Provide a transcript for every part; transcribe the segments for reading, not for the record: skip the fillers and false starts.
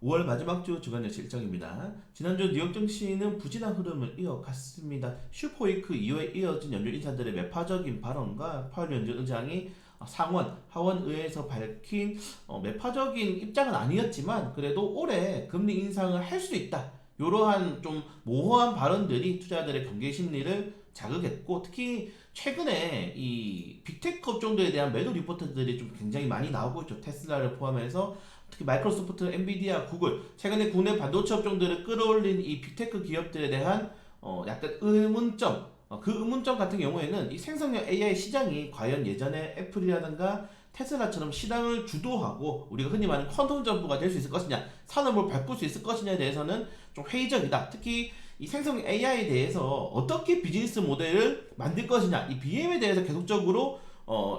5월 마지막 주 주간 뉴스 일정입니다. 지난주 뉴욕 증시는 부진한 흐름을 이어갔습니다. 슈퍼위크 이후에 이어진 연준 인사들의 매파적인 발언과 파월 연준 의장이 상원, 하원 의회에서 밝힌 매파적인 입장은 아니었지만 그래도 올해 금리 인상을 할 수 있다. 이러한 좀 모호한 발언들이 투자자들의 경계 심리를 자극했고 특히 최근에 이 빅테크 업종들에 대한 매도 리포트들이 좀 굉장히 많이 나오고 있죠. 테슬라를 포함해서 특히 마이크로소프트, 엔비디아, 구글 최근에 국내 반도체 업종들을 끌어올린 이 빅테크 기업들에 대한 약간 의문점 그 의문점 같은 경우에는 이 생성형 AI 시장이 과연 예전에 애플이라든가 테슬라처럼 시장을 주도하고 우리가 흔히 말하는 퀀텀 점프가 될 수 있을 것이냐 산업을 바꿀 수 있을 것이냐에 대해서는 좀 회의적이다. 특히 이 생성 AI에 대해서 어떻게 비즈니스 모델을 만들 것이냐 이 BM에 대해서 계속적으로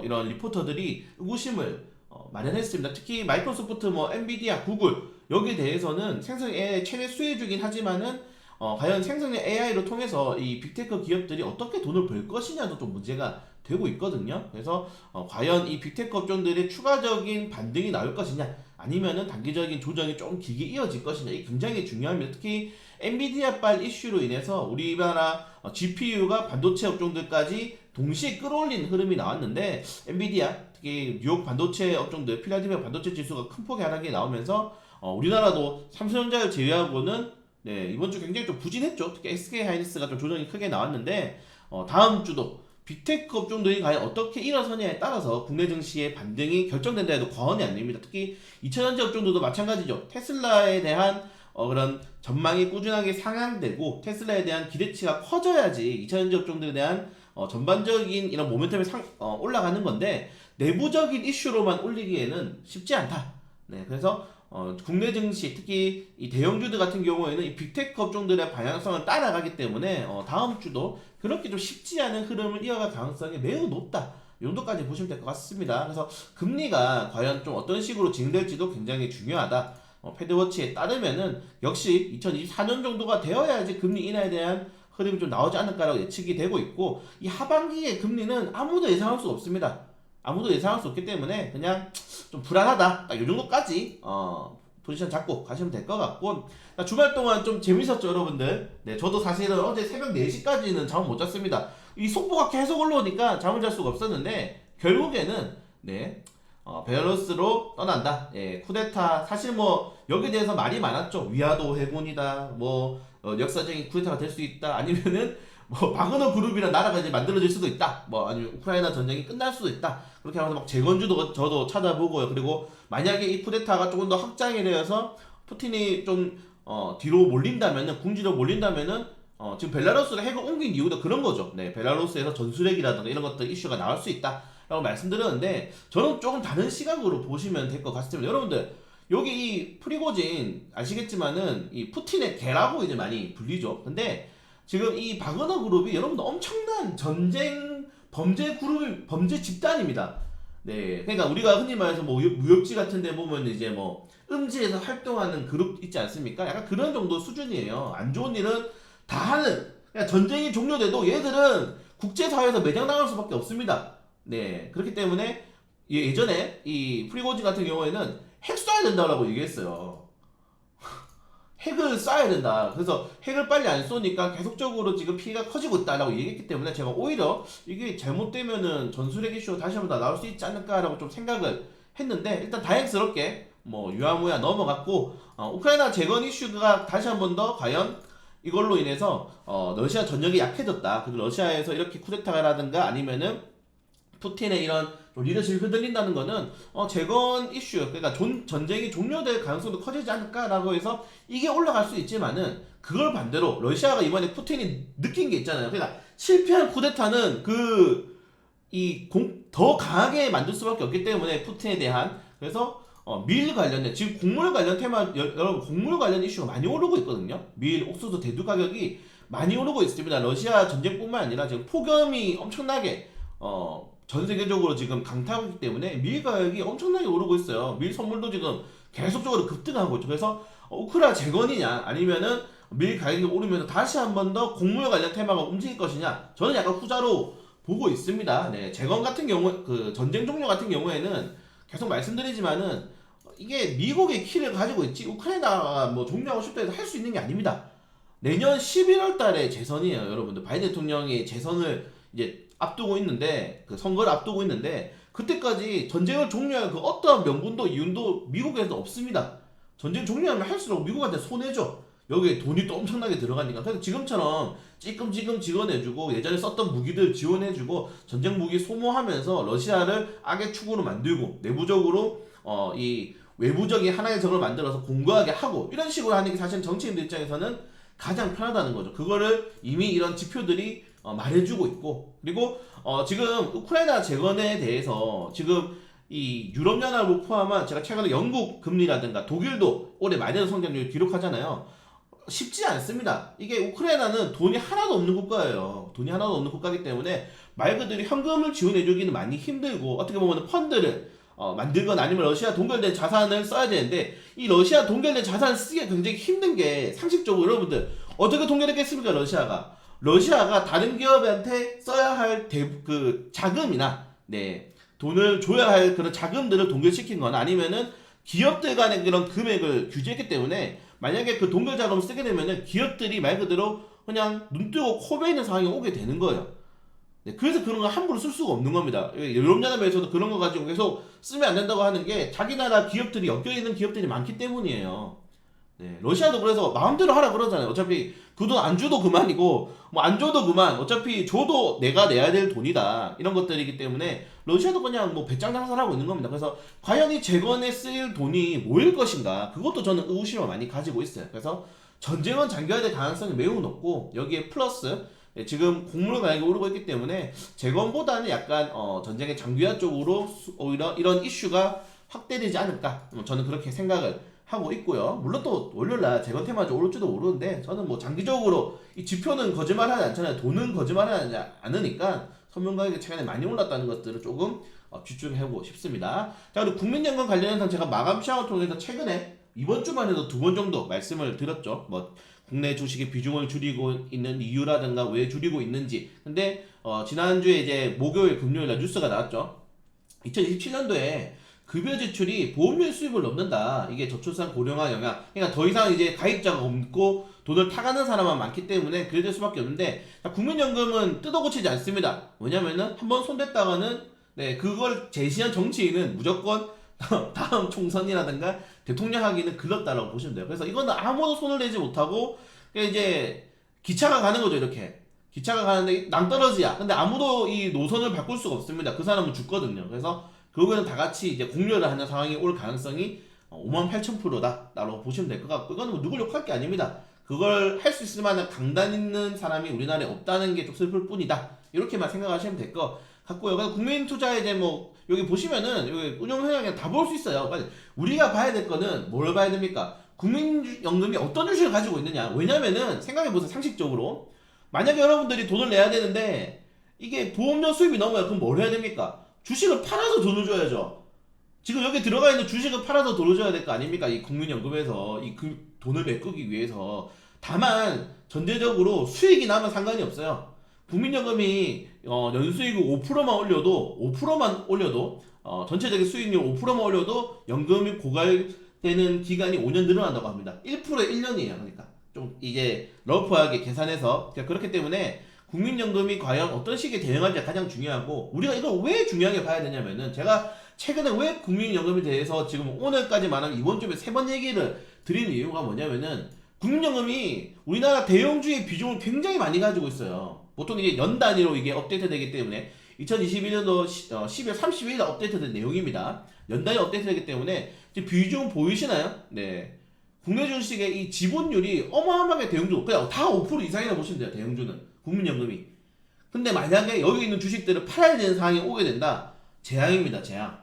이런 리포터들이 의구심을 마련했습니다. 특히 마이크로소프트, 엔비디아, 구글 여기에 대해서는 생성 AI 최대 수혜주긴 하지만은 과연 생성형 AI로 통해서 이 빅테크 기업들이 어떻게 돈을 벌 것이냐도 좀 문제가 되고 있거든요. 그래서 과연 이 빅테크 업종들의 추가적인 반등이 나올 것이냐 아니면은 단기적인 조정이 좀 길게 이어질 것이냐 이게 굉장히 중요합니다. 특히 엔비디아발 이슈로 인해서 우리나라 GPU가 반도체 업종들까지 동시에 끌어올린 흐름이 나왔는데 엔비디아 특히 뉴욕 반도체 업종들 필라델피아 반도체 지수가 큰 폭의 하락이 나오면서 우리나라도 삼성전자를 제외하고는 네, 이번 주 굉장히 좀 부진했죠. 특히 SK하이닉스가 좀 조정이 크게 나왔는데 다음 주도 빅테크 업종들이 과연 어떻게 일어서냐에 따라서 국내 증시의 반등이 결정된다 해도 과언이 아닙니다. 특히 2차전지 업종들도 마찬가지죠. 테슬라에 대한 그런 전망이 꾸준하게 상향되고 테슬라에 대한 기대치가 커져야지 2차전지 업종들에 대한 전반적인 이런 모멘텀이 올라가는 건데 내부적인 이슈로만 올리기에는 쉽지 않다. 네, 그래서 국내 증시 특히 이 대형주들 같은 경우에는 이 빅테크 업종들의 방향성을 따라가기 때문에 다음 주도 그렇게 좀 쉽지 않은 흐름을 이어갈 가능성이 매우 높다. 이 정도까지 보시면 될 것 같습니다. 그래서 금리가 과연 좀 어떤 식으로 진행될지도 굉장히 중요하다. 패드워치에 따르면은 역시 2024년 정도가 되어야지 금리 인하에 대한 흐름이 좀 나오지 않을까라고 예측이 되고 있고 이 하반기의 금리는 아무도 예상할 수 없습니다. 아무도 예상할 수 없기 때문에 그냥 좀 불안하다. 딱 이 정도까지 포지션 잡고 가시면 될 것 같고 주말 동안 좀 재밌었죠 여러분들. 네, 저도 사실은 어제 새벽 4시까지는 잠을 못 잤습니다. 이 속보가 계속 올라오니까 잠을 잘 수가 없었는데 결국에는 네, 벨로스로 떠난다. 예, 쿠데타 사실 여기에 대해서 말이 많았죠. 위화도 해군이다. 역사적인 쿠데타가 될 수 있다. 아니면은 바그너 그룹이란 나라가 이제 만들어질 수도 있다. 아니면 우크라이나 전쟁이 끝날 수도 있다. 그렇게 하면서 막 재건주도 저도 찾아보고요. 그리고 만약에 이 쿠데타가 조금 더 확장이 되어서 푸틴이 좀 뒤로 몰린다면은 궁지로 몰린다면은 지금 벨라루스가 핵을 옮긴 이유도 그런 거죠. 네, 벨라루스에서 전술핵이라든가 이런 것들 이슈가 나올 수 있다라고 말씀드렸는데 저는 조금 다른 시각으로 보시면 될 것 같습니다. 여러분들 여기 이 프리고진 아시겠지만은 이 푸틴의 개라고 이제 많이 불리죠. 근데 지금 이 바그너 그룹이 여러분들 엄청난 전쟁 범죄 그룹 범죄 집단입니다. 네, 그러니까 우리가 흔히 말해서 무협지 같은데 보면 이제 음지에서 활동하는 그룹 있지 않습니까? 약간 그런 정도 수준이에요. 안 좋은 일은 다 하는. 그냥 전쟁이 종료돼도 얘들은 국제사회에서 매장당할 수밖에 없습니다. 네, 그렇기 때문에 예전에 이 프리고진 같은 경우에는 핵 쏴야 된다고 얘기했어요. 핵을 쏴야 된다. 그래서 핵을 빨리 안 쏘니까 계속적으로 지금 피해가 커지고 있다라고 얘기했기 때문에 제가 오히려 이게 잘못되면은 전술핵 이슈가 다시 한번 나올 수 있지 않을까라고 좀 생각을 했는데 일단 다행스럽게 유야무야 넘어갔고 우크라이나 재건 이슈가 다시 한번 더 과연 이걸로 인해서 러시아 전력이 약해졌다. 그리고 러시아에서 이렇게 쿠데타라든가 아니면은 푸틴의 이런 리더십이 흔들린다는 거는 재건 이슈 그러니까 전쟁이 종료될 가능성도 커지지 않을까라고 해서 이게 올라갈 수 있지만은 그걸 반대로 러시아가 이번에 푸틴이 느낀 게 있잖아요. 그러니까 실패한 쿠데타는 더 강하게 만들 수밖에 없기 때문에 푸틴에 대한 그래서 밀 관련된 지금 곡물 관련 테마 여러분 곡물 관련 이슈가 많이 오르고 있거든요. 밀, 옥수수, 대두 가격이 많이 오르고 있습니다. 러시아 전쟁뿐만 아니라 지금 폭염이 엄청나게 전 세계적으로 지금 강타하고 있기 때문에 밀 가격이 엄청나게 오르고 있어요. 밀 선물도 지금 계속적으로 급등하고 있죠. 그래서 우크라 재건이냐 아니면은 밀 가격이 오르면서 다시 한 번 더 곡물 관련 테마가 움직일 것이냐 저는 약간 후자로 보고 있습니다. 네, 재건 같은 경우 그 전쟁 종료 같은 경우에는 계속 말씀드리지만은 이게 미국의 키를 가지고 있지 우크라이나가 뭐 종료하고 싶다 해서 할 수 있는 게 아닙니다. 내년 11월 달에 재선이에요, 여러분들. 바이든 대통령이 재선을 이제 앞두고 있는데, 그 선거를 앞두고 있는데, 그때까지 전쟁을 종료할 그 어떠한 명분도 이윤도 미국에서 없습니다. 전쟁 종료하면 할수록 미국한테 손해죠. 여기에 돈이 또 엄청나게 들어가니까. 그래서 지금처럼 찌끔찌끔 지원해주고 예전에 썼던 무기들 지원해주고 전쟁 무기 소모하면서 러시아를 악의 축으로 만들고 내부적으로 이 외부적인 하나의 적을 만들어서 공고하게 하고 이런 식으로 하는 게 사실 정치인들 입장에서는 가장 편하다는 거죠. 그거를 이미 이런 지표들이 말해주고 있고, 그리고 지금 우크라이나 재건에 대해서 지금 이 유럽연합을 포함한, 제가 최근에 영국 금리라든가 독일도 올해 마이너스 성장률 기록하잖아요. 쉽지 않습니다. 이게 우크라이나는 돈이 하나도 없는 국가예요. 돈이 하나도 없는 국가이기 때문에 말 그대로 현금을 지원해주기는 많이 힘들고, 어떻게 보면 펀드를 만들거나 아니면 러시아 동결된 자산을 써야 되는데, 이 러시아 동결된 자산을 쓰기가 굉장히 힘든 게, 상식적으로 여러분들 어떻게 동결했겠습니까? 러시아가 다른 기업한테 써야 할 그 자금이나 돈을 줘야 할 그런 자금들을 동결시킨 거나 아니면은 기업들 간의 그런 금액을 규제했기 때문에, 만약에 그 동결 자금을 쓰게 되면은 기업들이 말 그대로 그냥 눈 뜨고 코 베이는 상황이 오게 되는 거예요. 그래서 그런 거 함부로 쓸 수가 없는 겁니다. 유럽연합에서도 그런 거 가지고 계속 쓰면 안 된다고 하는 게, 자기 나라 기업들이 엮여있는 기업들이 많기 때문이에요. 러시아도 그래서 마음대로 하라 그러잖아요. 어차피 그 돈 안 줘도 그만이고 뭐 안 줘도 그만, 어차피 줘도 내가 내야 될 돈이다, 이런 것들이기 때문에 러시아도 그냥 뭐 배짱 장사를 하고 있는 겁니다. 그래서 과연 이 재건에 쓰일 돈이 뭐일 것인가, 그것도 저는 의구심을 많이 가지고 있어요. 그래서 전쟁은 장기화될 가능성이 매우 높고, 여기에 플러스 지금 곡물 가격이 오르고 있기 때문에 재건보다는 약간 전쟁의 장기화 쪽으로 오히려 이런 이슈가 확대되지 않을까, 저는 그렇게 생각을 하고 있고요. 물론 또 월요일날 재건 테마주 오를지도 모르는데, 저는 뭐 장기적으로 이 지표는 거짓말하지 않잖아요. 돈은 거짓말하지 않으니까 선물 가격이 최근에 많이 올랐다는 것들을 조금 집중해보고 싶습니다. 자, 그리고 국민연금 관련해서 제가 마감 시황을 통해서 최근에 이번 주만 해도 2번 정도 말씀을 드렸죠. 뭐 국내 주식의 비중을 줄이고 있는 이유라든가 왜 줄이고 있는지. 근데 지난주에 이제 목요일 금요일날 뉴스가 나왔죠. 2027년도에 급여 지출이 보험료 수입을 넘는다. 이게 저출산 고령화 영향. 그러니까 더 이상 이제 가입자가 없고 돈을 타가는 사람만 많기 때문에 그래 될 수밖에 없는데, 국민연금은 뜯어고치지 않습니다. 왜냐면은 한번 손댔다가는 그걸 제시한 정치인은 무조건 다음 총선이라든가 대통령 하기는 글렀다라고 보시면 돼요. 그래서 이거는 아무도 손을 대지 못하고 그냥 이제 기차가 가는 거죠. 이렇게 기차가 가는데 낭떠러지야. 근데 아무도 이 노선을 바꿀 수가 없습니다. 그 사람은 죽거든요. 그래서 결국에는 다 같이 이제 공멸을 하는 상황이 올 가능성이 58,000%다 라고 보시면 될 것 같고, 이거는 뭐 누굴 욕할 게 아닙니다. 그걸 할 수 있을 만한 강단 있는 사람이 우리나라에 없다는 게 좀 슬플 뿐이다, 이렇게만 생각하시면 될 것 같고요. 그래서 국민투자 이제 뭐 여기 보시면은 여기 운용 성향이 다 볼 수 있어요. 우리가 봐야 될 거는 뭘 봐야 됩니까? 국민연금이 어떤 주식을 가지고 있느냐. 왜냐면은 생각해보세요. 상식적으로 만약에 여러분들이 돈을 내야 되는데 이게 보험료 수입이 넘어요. 그럼 뭘 해야 됩니까? 주식을 팔아서 돈을 줘야죠. 지금 여기 들어가 있는 주식을 팔아서 돈을 줘야 될 거 아닙니까? 이 국민연금에서 이 돈을 메꾸기 위해서. 다만 전제적으로 수익이 나면 상관이 없어요. 국민연금이 연수익을 5%만 올려도 전체적인 수익률 5%만 올려도 연금이 고갈되는 기간이 5년 늘어난다고 합니다. 1%에 1년이에요. 그러니까 좀 이게 러프하게 계산해서. 그렇기 때문에 국민연금이 과연 어떤 식의 대응할지가 가장 중요하고, 우리가 이걸 왜 중요하게 봐야 되냐면은, 제가 최근에 왜 국민연금에 대해서 지금 오늘까지 말하면 이번 주에 3번 얘기를 드리는 이유가 뭐냐면은, 국민연금이 우리나라 대형주의 비중을 굉장히 많이 가지고 있어요. 보통 이제 연 단위로 이게 업데이트 되기 때문에 2021년도 12월 30일 업데이트된 내용입니다. 연 단위 업데이트 되기 때문에 이제 비중 보이시나요? 국내 주식의 이 지분율이 어마어마하게 대형주, 그냥 다 5% 이상이라 보시면 돼요. 대형주는 국민연금이. 근데 만약에 여기 있는 주식들을 팔아야 되는 상황이 오게 된다, 재앙입니다. 재앙.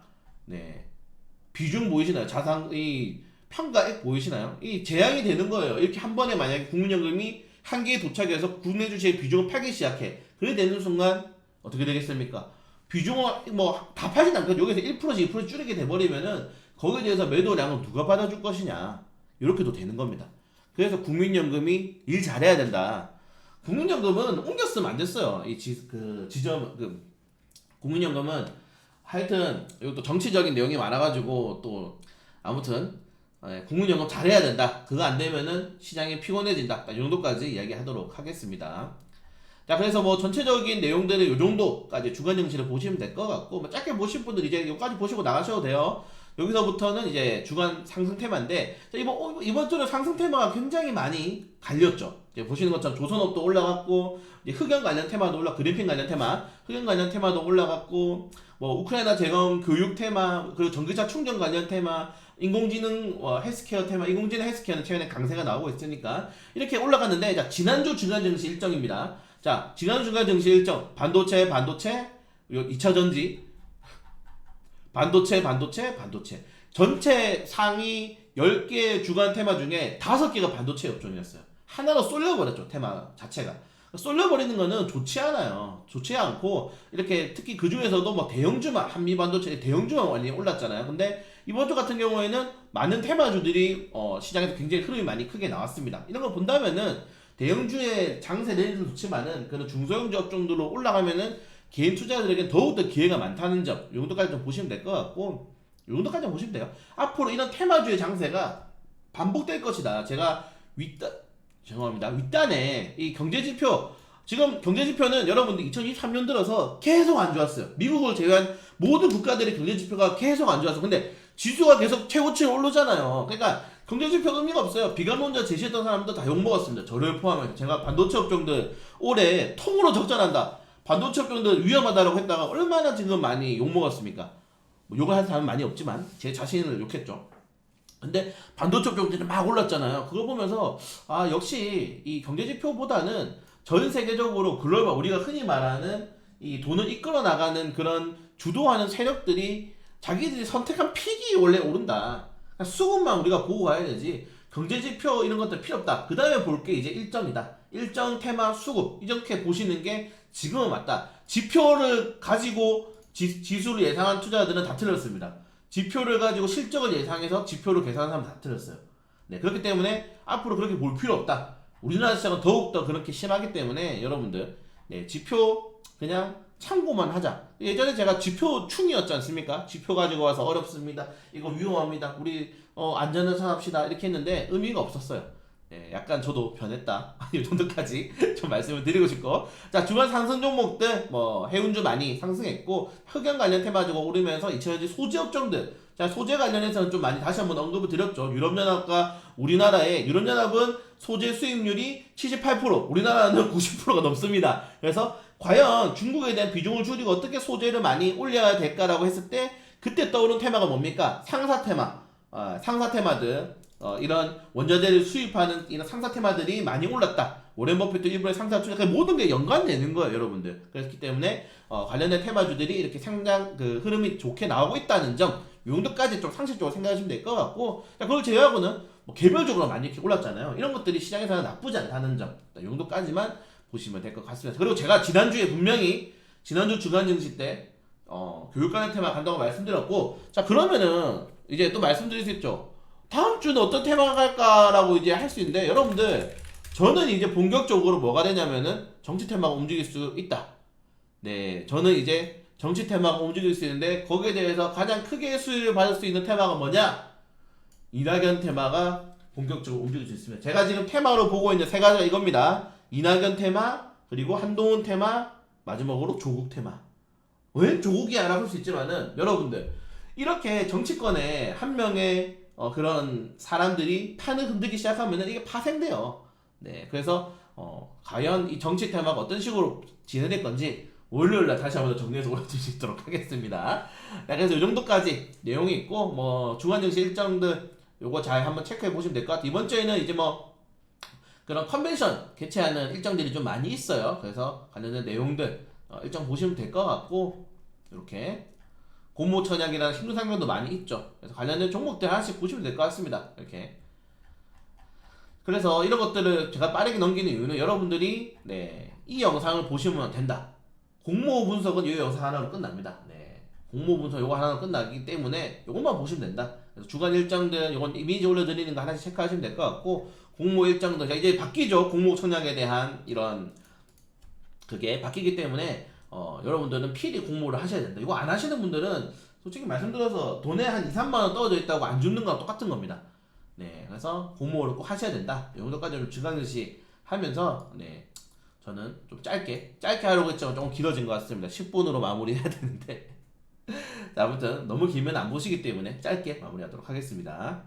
비중 보이시나요? 이 평가액 보이시나요? 이 재앙이 되는 거예요. 이렇게 한 번에 만약에 국민연금이 한계에 도착해서 국내 주식의 비중을 팔기 시작해. 그래 되는 순간 어떻게 되겠습니까? 비중을 뭐 다 팔진 않거든. 여기서 1%씩 2% 줄이게 돼버리면은 거기에 대해서 매도량은 누가 받아줄 것이냐, 이렇게도 되는 겁니다. 그래서 국민연금이 일 잘해야 된다. 국민연금은 옮겨 쓰면 안 됐어요. 국민연금은 하여튼 이것도 정치적인 내용이 많아가지고 또 아무튼 국민연금 잘해야 된다. 그거 안 되면은 시장이 피곤해진다. 이 정도까지 이야기하도록 하겠습니다. 자, 그래서 뭐 전체적인 내용들은 이 정도까지 주간 증시를 보시면 될 것 같고, 뭐 짧게 보실 분들 이제 여기까지 보시고 나가셔도 돼요. 여기서부터는 이제 주간 상승 테마인데, 자, 이번 주는 상승 테마가 굉장히 많이 갈렸죠. 이제 보시는 것처럼 조선업도 올라갔고, 이제 흑연 관련 테마도 그린핀 관련 테마, 흑연 관련 테마도 올라갔고, 뭐 우크라이나 재건 교육 테마, 그리고 전기차 충전 관련 테마, 인공지능 헬스케어 테마, 인공지능 헬스케어는 최근에 강세가 나오고 있으니까 이렇게 올라갔는데, 자, 지난주 주간 증시 일정입니다. 자, 지난주 주간 증시 일정, 반도체, 2차전지, 반도체. 전체 상위 10개 주간 테마 중에 5개가 반도체 업종이었어요. 하나로 쏠려버렸죠, 테마 자체가. 쏠려버리는 거는 좋지 않아요. 좋지 않고, 이렇게 특히 그 중에서도 뭐 대형주만, 한미반도체 대형주만 많이 올랐잖아요. 근데 이번 주 같은 경우에는 많은 테마주들이 시장에서 굉장히 흐름이 많이 크게 나왔습니다. 이런 거 본다면은 대형주의 장세 내리는 좋지만은 그런 중소형주 업종들로 올라가면은 개인 투자자들에겐 더욱더 기회가 많다는 점, 이 정도까지 좀 보시면 될 것 같고, 이 정도까지 보시면 돼요. 앞으로 이런 테마주의 장세가 반복될 것이다. 제가 윗단에 이 경제지표, 지금 경제지표는 여러분들 2023년 들어서 계속 안 좋았어요. 미국을 제외한 모든 국가들의 경제지표가 계속 안 좋았어. 근데 지수가 계속 최고치를 오르잖아요. 그러니까 경제지표 의미가 없어요. 비관론자 제시했던 사람도 다 욕먹었습니다. 저를 포함해서. 제가 반도체 업종들 올해 통으로 적자난다, 반도체 업종들 위험하다라고 했다가 얼마나 지금 많이 욕먹었습니까? 뭐 욕을 한 사람은 많이 없지만 제 자신을 욕했죠. 근데 반도체 업종들이 막 올랐잖아요. 그걸 보면서 역시 이 경제지표보다는 전 세계적으로 글로벌, 우리가 흔히 말하는 이 돈을 이끌어 나가는 그런 주도하는 세력들이 자기들이 선택한 픽이 원래 오른다. 그러니까 수급만 우리가 보고 가야 되지, 경제지표 이런 것들 필요 없다. 그 다음에 볼 게 이제 일정이다. 일정, 테마, 수급, 이렇게 보시는 게 지금은 맞다. 지표를 가지고 지수를 예상한 투자자들은 다 틀렸습니다. 지표를 가지고 실적을 예상해서 지표를 계산한 사람 다 틀렸어요. 네, 그렇기 때문에 앞으로 그렇게 볼 필요 없다. 우리나라 시장은 더욱더 그렇게 심하기 때문에 여러분들, 네, 지표 그냥 참고만 하자. 예전에 제가 지표 충이었지 않습니까? 지표 가지고 와서 어렵습니다, 이거 위험합니다, 우리 안전해서 합시다, 이렇게 했는데 의미가 없었어요. 네, 약간 저도 변했다. 이 정도까지 좀 말씀을 드리고 싶고, 자, 주간 상승 종목들, 뭐 해운주 많이 상승했고, 흑연 관련 테마주가 오르면서 이차전지 소재 업종들, 자, 소재 관련해서는 좀 많이 다시 한번 언급을 드렸죠. 유럽연합과 우리나라의, 유럽연합은 소재 수입률이 78%, 우리나라는 90%가 넘습니다. 그래서 과연 중국에 대한 비중을 줄이고 어떻게 소재를 많이 올려야 될까라고 했을 때, 그때 떠오른 테마가 뭡니까? 상사 테마, 상사 테마들, 이런 원자재를 수입하는 이런 상사 테마들이 많이 올랐다. 오렌 버핏도 일부러 상사 투자, 모든 게 연관되는 거예요, 여러분들. 그렇기 때문에 관련된 테마주들이 이렇게 상당 그 흐름이 좋게 나오고 있다는 점, 이 정도까지 좀 상식적으로 생각하시면 될 것 같고, 자, 그걸 제외하고는 뭐 개별적으로 많이 이렇게 올랐잖아요. 이런 것들이 시장에서는 나쁘지 않다는 점, 이 정도까지만 보시면 될 것 같습니다. 그리고 제가 지난주에 분명히 지난주 주간 증시 때 교육 관련 테마 간다고 말씀드렸고, 자, 그러면은 이제 또 말씀드릴 수 있죠. 다음 주는 어떤 테마가 갈까라고 이제 할 수 있는데, 여러분들, 저는 이제 본격적으로 뭐가 되냐면은 정치 테마가 움직일 수 있다. 네, 저는 이제 정치 테마가 움직일 수 있는데, 거기에 대해서 가장 크게 수혜를 받을 수 있는 테마가 뭐냐? 이낙연 테마가 본격적으로 움직일 수 있습니다. 제가 지금 테마로 보고 있는 세 가지가 이겁니다. 이낙연 테마, 그리고 한동훈 테마, 마지막으로 조국 테마. 왜 조국이야라고 할 수 있지만은, 여러분들, 이렇게 정치권에 한 명의 그런 사람들이 판을 흔들기 시작하면은 이게 파생돼요. 네, 그래서 과연 이 정치 테마가 어떤 식으로 진행될 건지 월요일날 다시 한번 더 정리해서 올려드릴 수 있도록 하겠습니다. 네, 그래서 이 정도까지 내용이 있고, 뭐 주간 증시 일정들 요거 잘 한번 체크해 보시면 될 것 같아요. 이번 주에는 이제 뭐 그런 컨벤션 개최하는 일정들이 좀 많이 있어요. 그래서 관련된 내용들 일정 보시면 될 것 같고, 이렇게 공모천약이라는 신규상명도 많이 있죠. 그래서 관련된 종목들 하나씩 보시면 될 것 같습니다. 이렇게. 그래서 이런 것들을 제가 빠르게 넘기는 이유는 여러분들이, 네, 이 영상을 보시면 된다. 공모 분석은 이 영상 하나로 끝납니다. 네, 공모 분석 요거 하나로 끝나기 때문에 요것만 보시면 된다. 그래서 주간 일정들 요건 이미지 올려드리는 거 하나씩 체크하시면 될 것 같고, 공모 일정들 이제 바뀌죠. 공모천약에 대한 이런 그게 바뀌기 때문에 여러분들은 필히 공모를 하셔야 된다. 이거 안 하시는 분들은 솔직히 말씀드려서 돈에 한 2, 3만 원 떨어져 있다고 안 죽는 거랑 똑같은 겁니다. 네, 그래서 공모를 꼭 하셔야 된다. 이 정도까지 좀 증강현시 하면서 네, 저는 좀 짧게 하려고 했지만 조금 길어진 것 같습니다. 10분으로 마무리해야 되는데 자, 아무튼 너무 길면 안 보시기 때문에 짧게 마무리하도록 하겠습니다.